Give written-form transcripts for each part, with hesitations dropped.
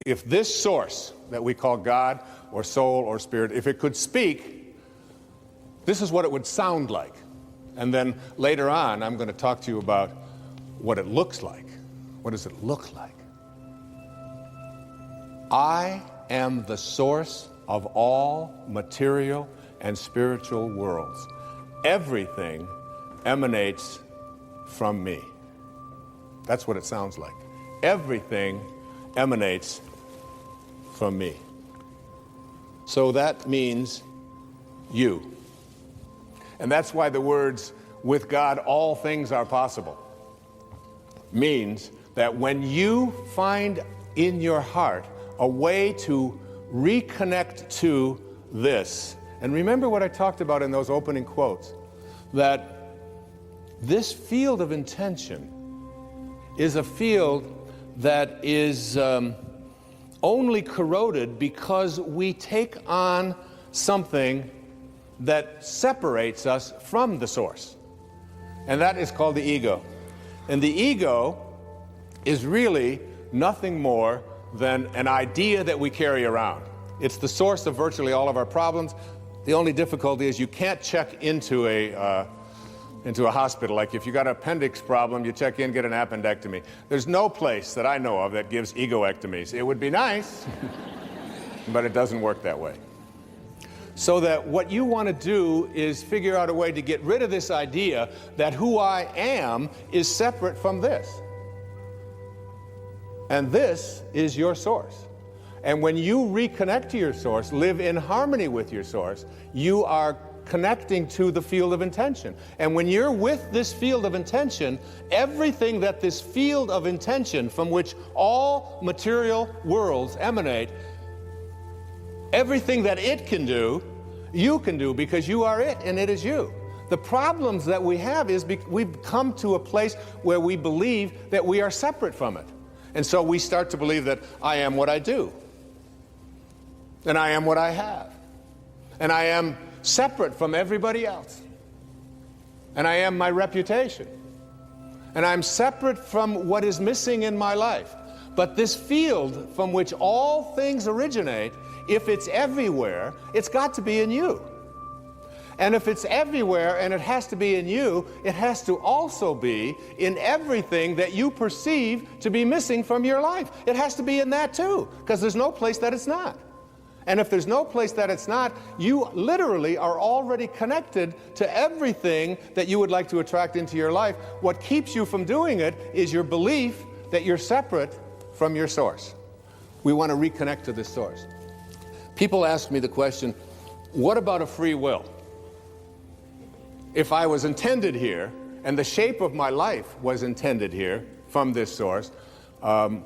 If this source that we call God or soul or spirit, if it could speak, this is what it would sound like. And then later on, I'm going to talk to you about what it looks like. What does it look like? I am the source of all material and spiritual worlds. Everything emanates from me. That's what it sounds like. Everything emanates from me. So that means you. And that's why the words, with God all things are possible, means that when you find in your heart a way to reconnect to this, and remember what I talked about in those opening quotes, that this field of intention is a field that is only corroded because we take on something that separates us from the source. And that is called the ego. And the ego is really nothing more than an idea that we carry around. It's the source of virtually all of our problems. The only difficulty is you can't check into a hospital. Like if you got an appendix problem, you check in, get an appendectomy. There's no place that I know of that gives egoectomies. It would be nice, but it doesn't work that way. So that what you want to do is figure out a way to get rid of this idea that who I am is separate from this. And this is your source. And when you reconnect to your source, live in harmony with your source, you are connecting to the field of intention. And when you're with this field of intention, everything that this field of intention from which all material worlds emanate, everything that it can do, you can do, because you are it and it is you. The problems that we have is we've come to a place where we believe that we are separate from it. And so we start to believe that I am what I do. And I am what I have. And I am separate from everybody else. And I am my reputation. And I'm separate from what is missing in my life. But this field from which all things originate, if it's everywhere, it's got to be in you. And if it's everywhere and it has to be in you, it has to also be in everything that you perceive to be missing from your life. It has to be in that too, because there's no place that it's not. And if there's no place that it's not, you literally are already connected to everything that you would like to attract into your life. What keeps you from doing it is your belief that you're separate from your source. We want to reconnect to this source. People ask me the question, what about a free will? If I was intended here, and the shape of my life was intended here from this source,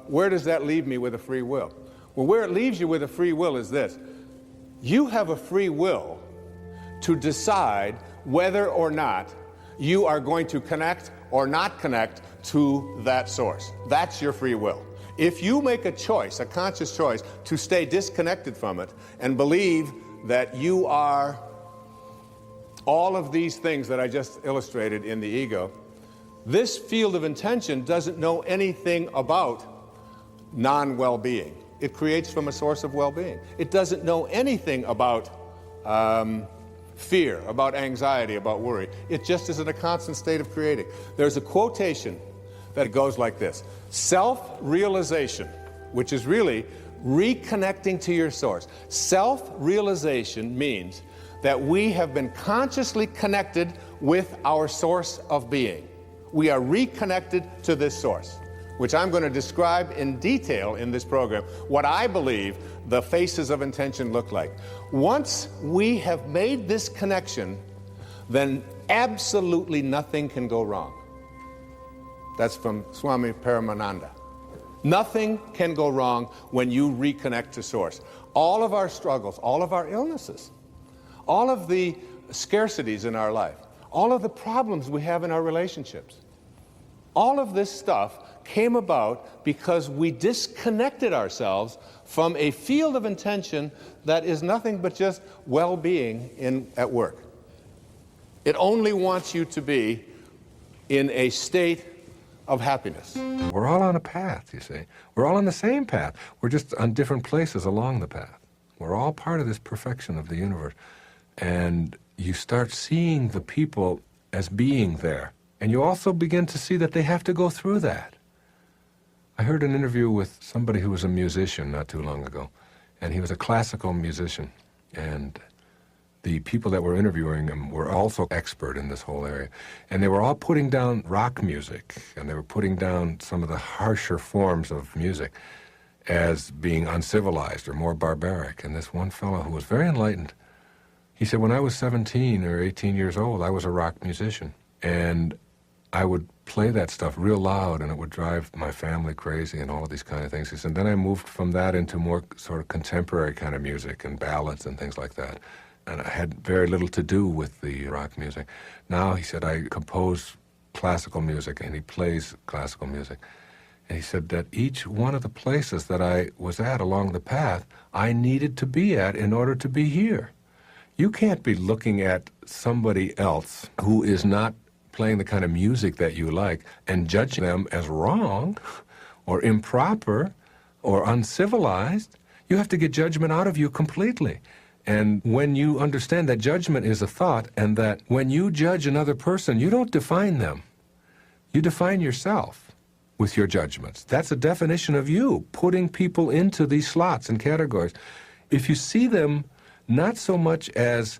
where does that leave me with a free will? Well, where it leaves you with a free will is this. You have a free will to decide whether or not you are going to connect or not connect to that source. That's your free will. If you make a choice, a conscious choice, to stay disconnected from it and believe that you are all of these things that I just illustrated in the ego, this field of intention doesn't know anything about non-well-being. It creates from a source of well-being. It doesn't know anything about fear, about anxiety, about worry. It just is in a constant state of creating. There's a quotation that goes like this: self-realization, which is really reconnecting to your source. Self-realization means that we have been consciously connected with our source of being. We are reconnected to this source, which I'm going to describe in detail in this program, what I believe the faces of intention look like. Once we have made this connection, then absolutely nothing can go wrong. That's from Swami Paramananda. Nothing can go wrong when you reconnect to source. All of our struggles, all of our illnesses, all of the scarcities in our life, all of the problems we have in our relationships, all of this stuff came about because we disconnected ourselves from a field of intention that is nothing but just well-being at work. It only wants you to be in a state of happiness. We're all on a path, you see. We're all on the same path. We're just on different places along the path. We're all part of this perfection of the universe. And you start seeing the people as being there. And you also begin to see that they have to go through that. I heard an interview with somebody who was a musician not too long ago. And he was a classical musician. And the people that were interviewing him were also expert in this whole area. And they were all putting down rock music, and they were putting down some of the harsher forms of music as being uncivilized or more barbaric. And this one fellow who was very enlightened, he said, when I was 17 or 18 years old, I was a rock musician. And I would play that stuff real loud, and it would drive my family crazy and all of these kind of things. He said, then I moved from that into more sort of contemporary kind of music and ballads and things like that. And I had very little to do with the rock music. Now, he said, I compose classical music, and he plays classical music. And he said that each one of the places that I was at along the path, I needed to be at in order to be here. You can't be looking at somebody else who is not playing the kind of music that you like and judging them as wrong or improper or uncivilized. You have to get judgment out of you completely. And when you understand that judgment is a thought, and that when you judge another person, you don't define them. You define yourself with your judgments. That's a definition of you, putting people into these slots and categories. If you see them not so much as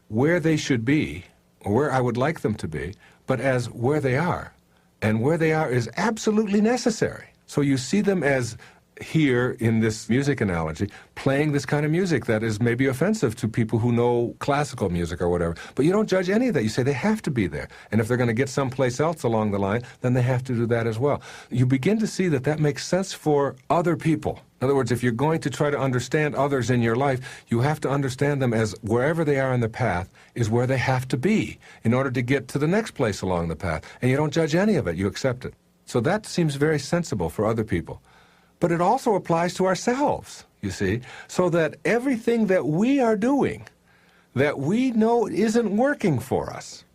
where they should be, or where I would like them to be, but as where they are. And where they are is absolutely necessary. So you see them as here in this music analogy, playing this kind of music that is maybe offensive to people who know classical music or whatever. But you don't judge any of that. You say they have to be there. And if they're going to get someplace else along the line, then they have to do that as well. You begin to see that that makes sense for other people. In other words, if you're going to try to understand others in your life, you have to understand them as wherever they are on the path is where they have to be in order to get to the next place along the path. And you don't judge any of it. You accept it. So that seems very sensible for other people. But it also applies to ourselves, you see, so that everything that we are doing that we know isn't working for us,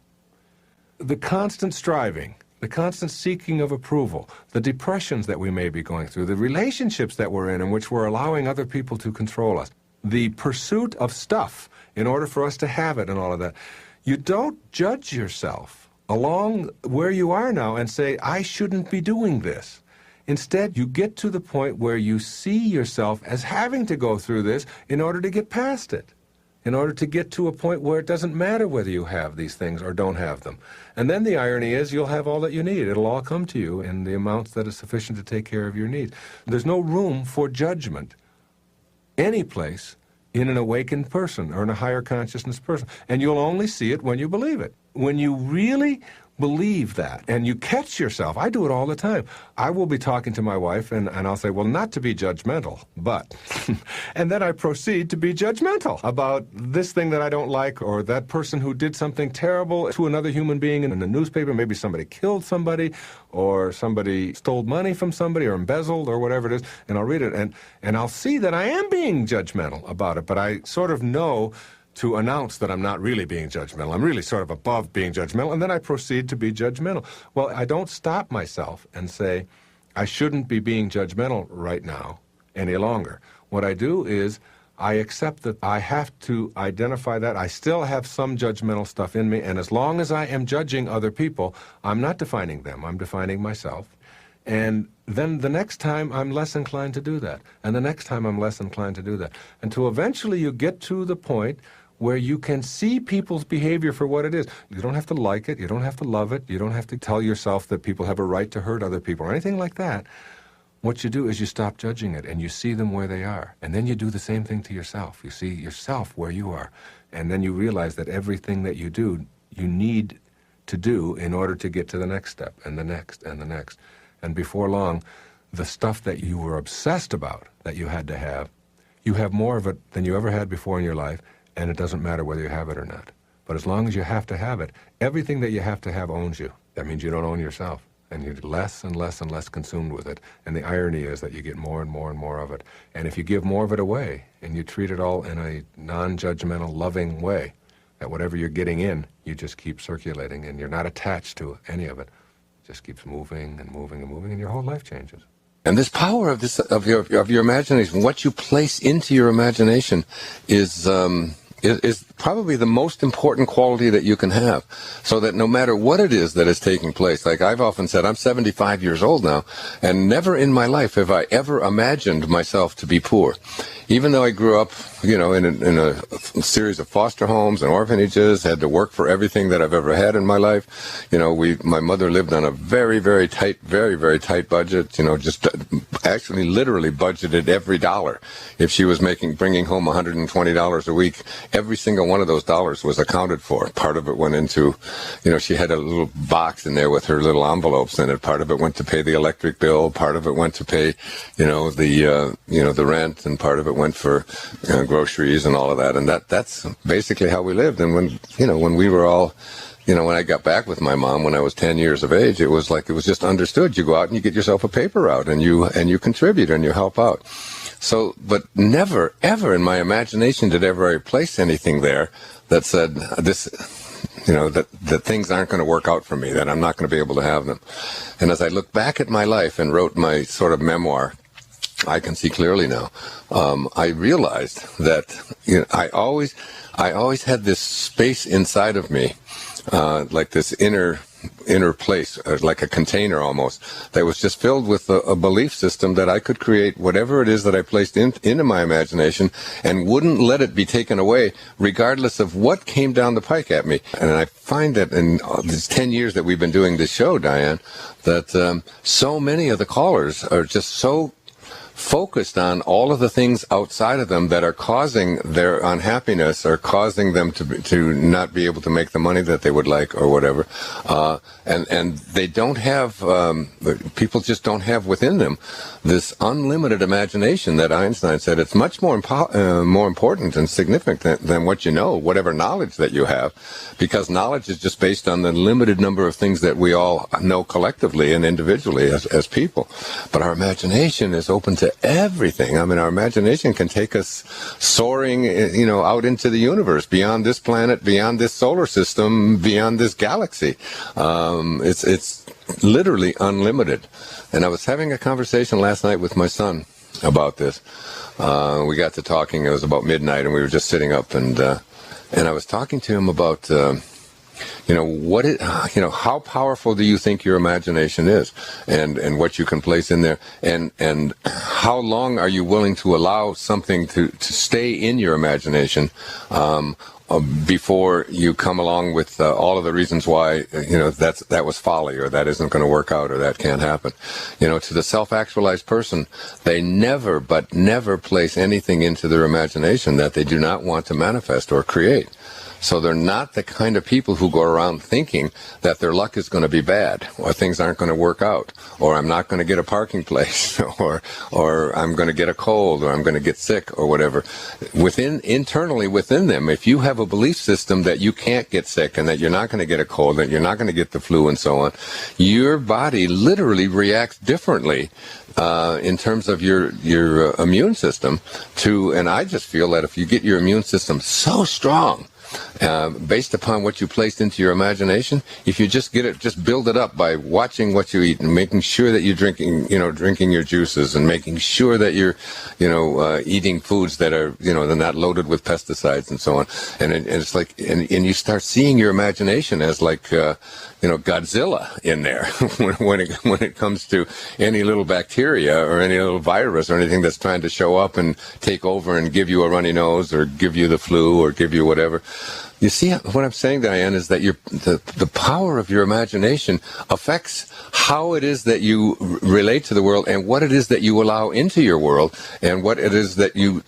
the constant striving, the constant seeking of approval, the depressions that we may be going through, the relationships that we're in which we're allowing other people to control us, the pursuit of stuff in order for us to have it and all of that, you don't judge yourself along where you are now and say, I shouldn't be doing this. Instead, you get to the point where you see yourself as having to go through this in order to get past it, in order to get to a point where it doesn't matter whether you have these things or don't have them. And then the irony is you'll have all that you need. It'll all come to you in the amounts that is sufficient to take care of your needs. There's no room for judgment any place in an awakened person or in a higher consciousness person. And you'll only see it when you believe it. When you really believe that, and you catch yourself. I do it all the time. I will be talking to my wife, and I'll say, well, not to be judgmental, but... and then I proceed to be judgmental about this thing that I don't like, or that person who did something terrible to another human being in the newspaper. Maybe somebody killed somebody, or somebody stole money from somebody, or embezzled, or whatever it is, and I'll read it, and I'll see that I am being judgmental about it, but I sort of know to announce that I'm not really being judgmental. I'm really sort of above being judgmental, and then I proceed to be judgmental. Well, I don't stop myself and say, I shouldn't be being judgmental right now any longer. What I do is I accept that I have to identify that. I still have some judgmental stuff in me, and as long as I am judging other people, I'm not defining them. I'm defining myself. And then the next time I'm less inclined to do that, and the next time I'm less inclined to do that, until eventually you get to the point where you can see people's behavior for what it is. You don't have to like it, you don't have to love it, you don't have to tell yourself that people have a right to hurt other people or anything like that. What you do is you stop judging it and you see them where they are. And then you do the same thing to yourself. You see yourself where you are. And then you realize that everything that you do, you need to do in order to get to the next step, and the next, and the next. And before long, the stuff that you were obsessed about, that you had to have, you have more of it than you ever had before in your life, and it doesn't matter whether you have it or not. But as long as you have to have it, everything that you have to have owns you. That means you don't own yourself, and you're less and less and less consumed with it. And the irony is that you get more and more and more of it. And if you give more of it away, and you treat it all in a non-judgmental, loving way, that whatever you're getting in, you just keep circulating, and you're not attached to any of it. just keeps moving and moving and moving, and your whole life changes. And this power of your imagination, what you place into your imagination, is probably the most important quality that you can have. So that no matter what it is that is taking place, like I've often said, I'm 75 years old now, and never in my life have I ever imagined myself to be poor. Even though I grew up, in a series of foster homes and orphanages, had to work for everything that I've ever had in my life. My mother lived on a very, very tight budget. Just actually literally budgeted every dollar. If she was bringing home $120 a week, every single one of those dollars was accounted for. Part of it went into, she had a little box in there with her little envelopes in it. Part of it went to pay the electric bill. Part of it went to pay, the rent, and part of it went for groceries and all of that. And that's basically how we lived. And when we were all, when I got back with my mom when I was 10 years of age, it was just understood. You go out and you get yourself a paper route, and you contribute and you help out. So, but never, ever in my imagination did ever I place anything there that said this, that things aren't going to work out for me, that I'm not going to be able to have them. And as I look back at my life and wrote my sort of memoir, I can see clearly now. I realized that I always had this space inside of me, like this inner place, like a container almost, that was just filled with a belief system that I could create whatever it is that I placed into my imagination, and wouldn't let it be taken away, regardless of what came down the pike at me. And I find that in these 10 years that we've been doing this show, Diane, that so many of the callers are just so focused on all of the things outside of them that are causing their unhappiness, or causing them to not be able to make the money that they would like, or whatever, and they don't have, people just don't have within them this unlimited imagination that Einstein said it's much more important and significant than what you know, whatever knowledge that you have, because knowledge is just based on the limited number of things that we all know collectively and individually as people. But our imagination is open to everything. I mean, our imagination can take us soaring, out into the universe, beyond this planet, beyond this solar system, beyond this galaxy. It's literally unlimited. And I was having a conversation last night with my son about this. We got to talking. It was about midnight, and we were just sitting up, and I was talking to him about how powerful do you think your imagination is, and what you can place in there, and how long are you willing to allow something to stay in your imagination before you come along with all of the reasons why that was folly, or that isn't going to work out, or that can't happen. To the self-actualized person, they never place anything into their imagination that they do not want to manifest or create. So they're not the kind of people who go around thinking that their luck is going to be bad, or things aren't going to work out, or I'm not going to get a parking place, or I'm going to get a cold, or I'm going to get sick, or whatever. Internally within them, if you have a belief system that you can't get sick, and that you're not going to get a cold, that you're not going to get the flu, and so on, your body literally reacts differently in terms of your immune system and I just feel that if you get your immune system so strong, based upon what you placed into your imagination, if you just build it up by watching what you eat, and making sure that you're drinking your juices, and making sure that you're, eating foods that are, they're not loaded with pesticides and so on. And it's like, and you start seeing your imagination as like, Godzilla in there when it comes to any little bacteria or any little virus or anything that's trying to show up and take over and give you a runny nose, or give you the flu, or give you whatever. You see, what I'm saying, Diane, is that the power of your imagination affects how it is that you relate to the world, and what it is that you allow into your world, and what it is that you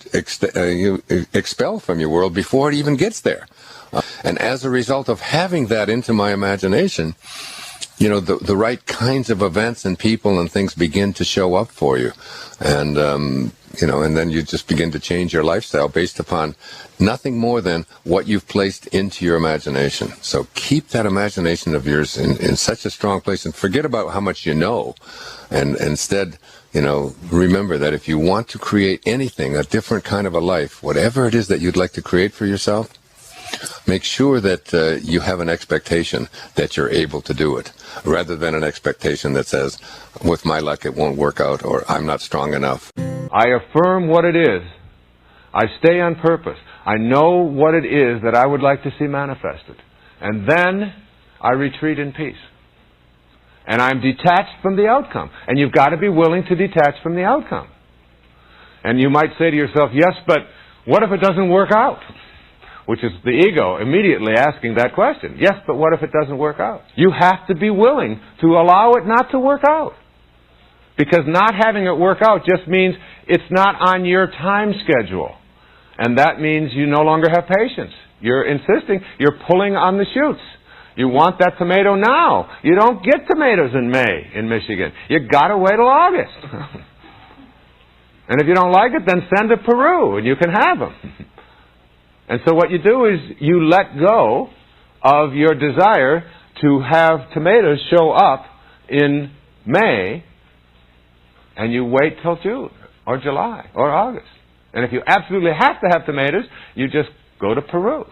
expel from your world before it even gets there. And as a result of having that into my imagination, the right kinds of events and people and things begin to show up for you. And, and then you just begin to change your lifestyle based upon nothing more than what you've placed into your imagination. So keep that imagination of yours in such a strong place, and forget about how much you know. And instead, remember that if you want to create anything, a different kind of a life, whatever it is that you'd like to create for yourself, Make sure that you have an expectation that you're able to do it, rather than an expectation that says, with my luck it won't work out, or I'm not strong enough. I affirm what it is. I stay on purpose. I know what it is that I would like to see manifested. And then I retreat in peace. And I'm detached from the outcome. And you've got to be willing to detach from the outcome. And you might say to yourself, yes, but what if it doesn't work out? Which is the ego immediately asking that question. Yes, but what if it doesn't work out? You have to be willing to allow it not to work out. Because not having it work out just means it's not on your time schedule. And that means you no longer have patience. You're insisting, you're pulling on the shoots. You want that tomato now. You don't get tomatoes in May in Michigan. You've got to wait till August. And if you don't like it, then send to Peru and you can have them. And so what you do is you let go of your desire to have tomatoes show up in May, and you wait till June or July or August. And if you absolutely have to have tomatoes, you just go to Peru.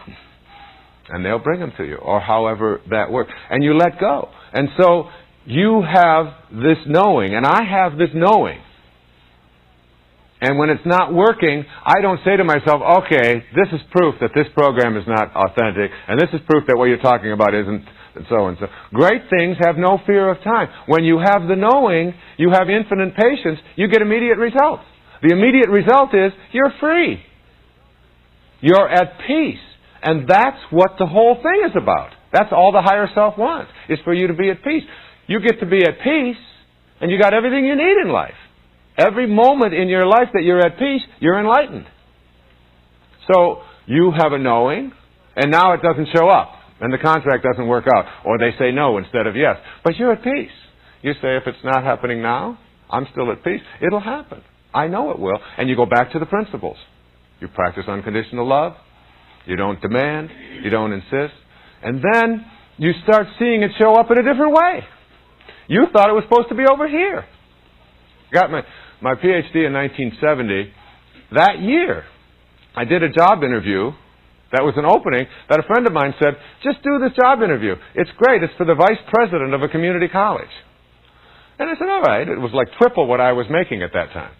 And they'll bring them to you, or however that works. And you let go. And so you have this knowing, and I have this knowing. And when it's not working, I don't say to myself, okay, this is proof that this program is not authentic, and this is proof that what you're talking about isn't, and so and so. Great things have no fear of time. When you have the knowing, you have infinite patience, you get immediate results. The immediate result is you're free. You're at peace. And that's what the whole thing is about. That's all the higher self wants, is for you to be at peace. You get to be at peace, and you got everything you need in life. Every moment in your life that you're at peace, you're enlightened. So you have a knowing, and now it doesn't show up, and the contract doesn't work out, or they say no instead of yes. But you're at peace. You say, if it's not happening now, I'm still at peace. It'll happen. I know it will. And you go back to the principles. You practice unconditional love. You don't demand. You don't insist. And then you start seeing it show up in a different way. You thought it was supposed to be over here. Got my PhD in 1970. That year, I did a job interview. That was an opening that a friend of mine said, just do this job interview. It's great. It's for the vice president of a community college. And I said, all right. It was like triple what I was making at that time.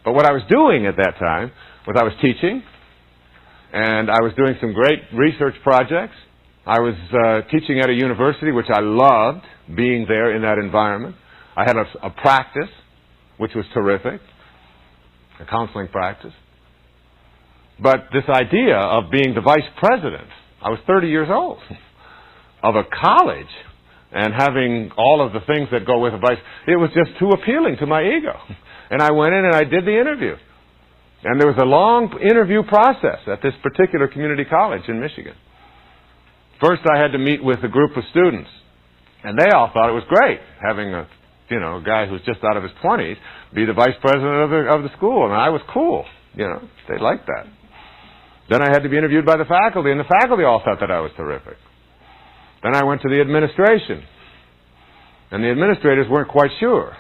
But what I was doing at that time was I was teaching, and I was doing some great research projects. I was teaching at a university, which I loved, being there in that environment. I had a practice, which was terrific, a counseling practice. But this idea of being the vice president, I was 30 years old, of a college, and having all of the things that go with a vice, it was just too appealing to my ego. And I went in and I did the interview. And there was a long interview process at this particular community college in Michigan. First I had to meet with a group of students. And they all thought it was great, having a guy who's just out of his 20s be the vice president of the school. And I was cool. They liked that. Then I had to be interviewed by the faculty, and the faculty all thought that I was terrific. Then I went to the administration. And the administrators weren't quite sure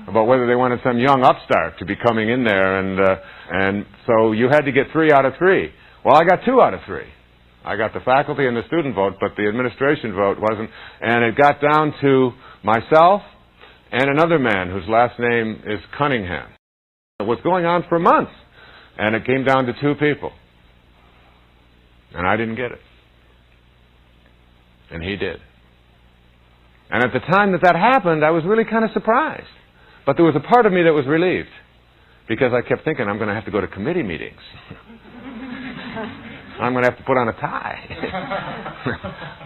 about whether they wanted some young upstart to be coming in there, and so you had to get 3 out of 3. Well, I got 2 out of 3. I got the faculty and the student vote, but the administration vote wasn't. And it got down to myself and another man whose last name is Cunningham. It was going on for months, and it came down to 2 people. And I didn't get it. And he did. And at the time that happened, I was really kind of surprised. But there was a part of me that was relieved, because I kept thinking, I'm going to have to go to committee meetings. I'm going to have to put on a tie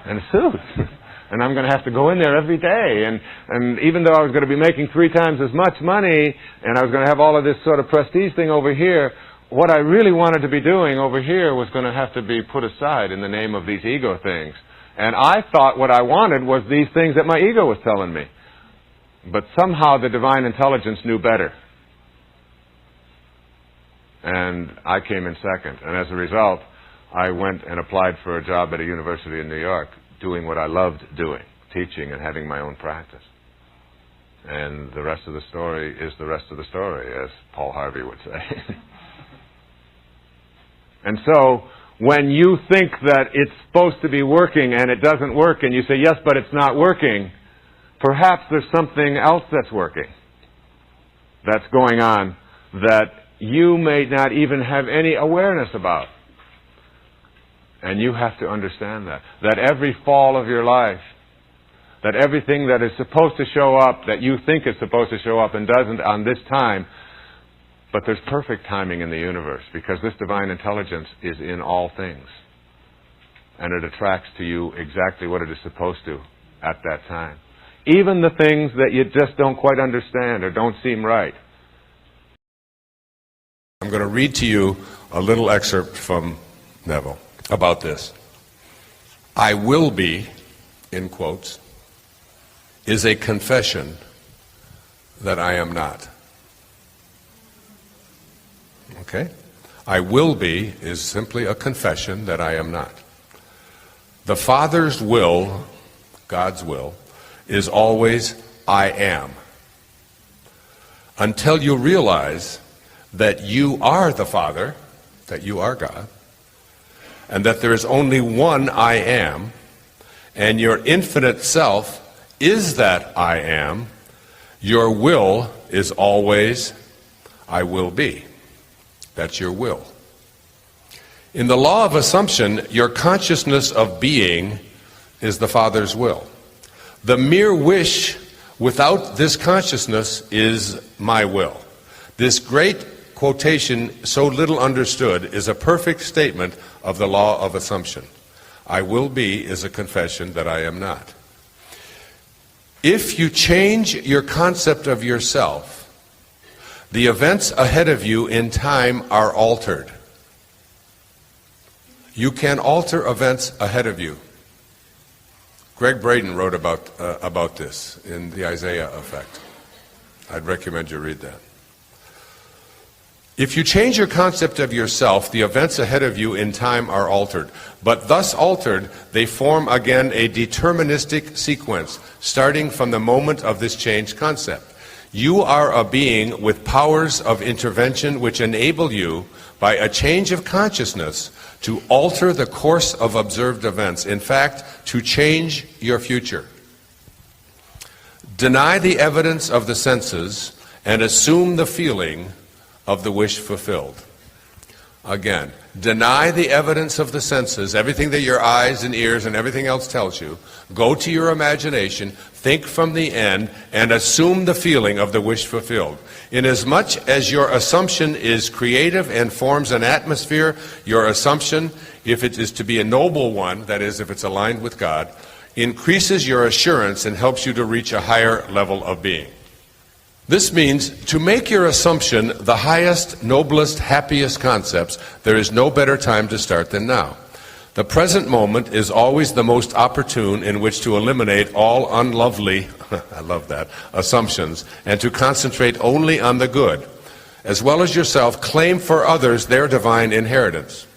and a suit. And I'm going to have to go in there every day. And even though I was going to be making 3 times as much money, and I was going to have all of this sort of prestige thing over here, what I really wanted to be doing over here was going to have to be put aside in the name of these ego things. And I thought what I wanted was these things that my ego was telling me. But somehow the divine intelligence knew better. And I came in second. And as a result, I went and applied for a job at a university in New York, doing what I loved doing, teaching and having my own practice. And the rest of the story is the rest of the story, as Paul Harvey would say. And so, when you think that it's supposed to be working and it doesn't work, and you say, yes, but it's not working, perhaps there's something else that's working, that's going on, that you may not even have any awareness about. And you have to understand that every fall of your life, that everything that is supposed to show up, that you think is supposed to show up and doesn't on this time, but there's perfect timing in the universe, because this divine intelligence is in all things. And it attracts to you exactly what it is supposed to at that time. Even the things that you just don't quite understand or don't seem right. I'm going to read to you a little excerpt from Neville about this. I will be, in quotes, is a confession that I am not. Okay? I will be is simply a confession that I am not. The Father's will, God's will, is always I am. Until you realize that you are the Father, that you are God, and that there is only one I am, and your infinite self is that I am, your will is always I will be. That's your will. In the law of assumption, your consciousness of being is the Father's will. The mere wish without this consciousness is my will. This great quotation, so little understood, is a perfect statement of the law of assumption. I will be is a confession that I am not. If you change your concept of yourself, the events ahead of you in time are altered. You can alter events ahead of you. Greg Braden wrote about this in The Isaiah Effect. I'd recommend you read that. If you change your concept of yourself, the events ahead of you in time are altered. But thus altered, they form again a deterministic sequence, starting from the moment of this changed concept. You are a being with powers of intervention which enable you, by a change of consciousness, to alter the course of observed events. In fact, to change your future. Deny the evidence of the senses and assume the feeling of the wish fulfilled. Again, deny the evidence of the senses, everything that your eyes and ears and everything else tells you. Go to your imagination, think from the end, and assume the feeling of the wish fulfilled. Inasmuch as your assumption is creative and forms an atmosphere, your assumption, if it is to be a noble one, that is, if it's aligned with God, increases your assurance and helps you to reach a higher level of being. This means to make your assumption the highest, noblest, happiest concepts, there is no better time to start than now. The present moment is always the most opportune in which to eliminate all unlovely, I love that, assumptions, and to concentrate only on the good. As well as yourself, claim for others their divine inheritance.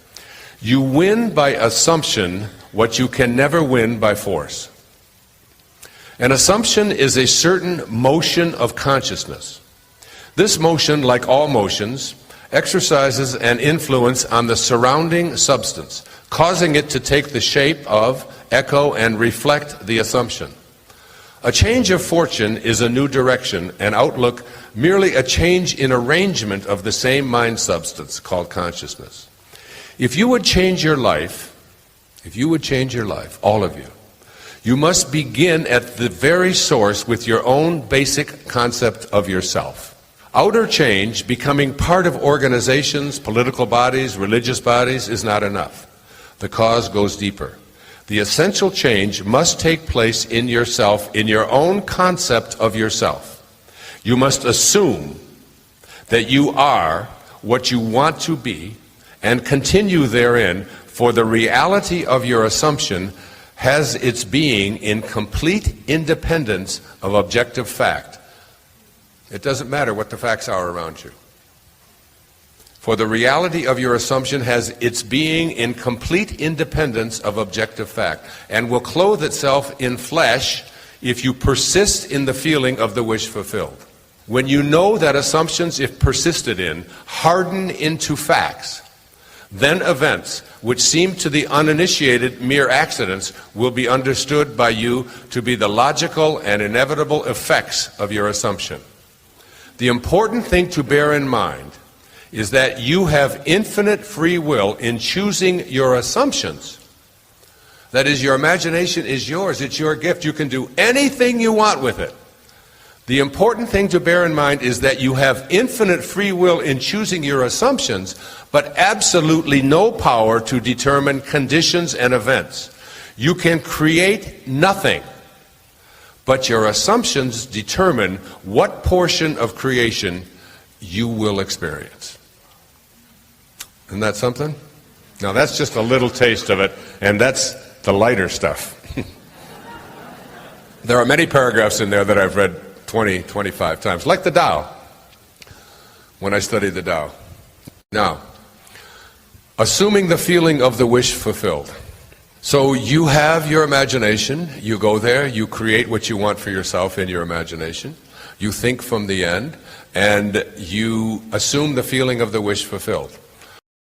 You win by assumption what you can never win by force. An assumption is a certain motion of consciousness. This motion, like all motions, exercises an influence on the surrounding substance, causing it to take the shape of, echo, and reflect the assumption. A change of fortune is a new direction, an outlook, merely a change in arrangement of the same mind substance called consciousness. If you would change your life, all of you, you must begin at the very source with your own basic concept of yourself. Outer change, becoming part of organizations, political bodies, religious bodies, is not enough. The cause goes deeper. The essential change must take place in yourself, in your own concept of yourself. You must assume that you are what you want to be and continue therein, for the reality of your assumption has its being in complete independence of objective fact. It doesn't matter what the facts are around you. For the reality of your assumption has its being in complete independence of objective fact, and will clothe itself in flesh if you persist in the feeling of the wish fulfilled. When you know that assumptions, if persisted in, harden into facts, Then events, which seem to the uninitiated mere accidents, will be understood by you to be the logical and inevitable effects of your assumption. The important thing to bear in mind is that you have infinite free will in choosing your assumptions. That is, your imagination is yours, it's your gift. You can do anything you want with it. The important thing to bear in mind is that you have infinite free will in choosing your assumptions, but absolutely no power to determine conditions and events. You can create nothing, but your assumptions determine what portion of creation you will experience. Isn't that something? Now that's just a little taste of it, and that's the lighter stuff. There are many paragraphs in there that I've read 20, 25 times, like the Tao, when I studied the Tao. Now, assuming the feeling of the wish fulfilled. So you have your imagination, you go there, you create what you want for yourself in your imagination, you think from the end, and you assume the feeling of the wish fulfilled.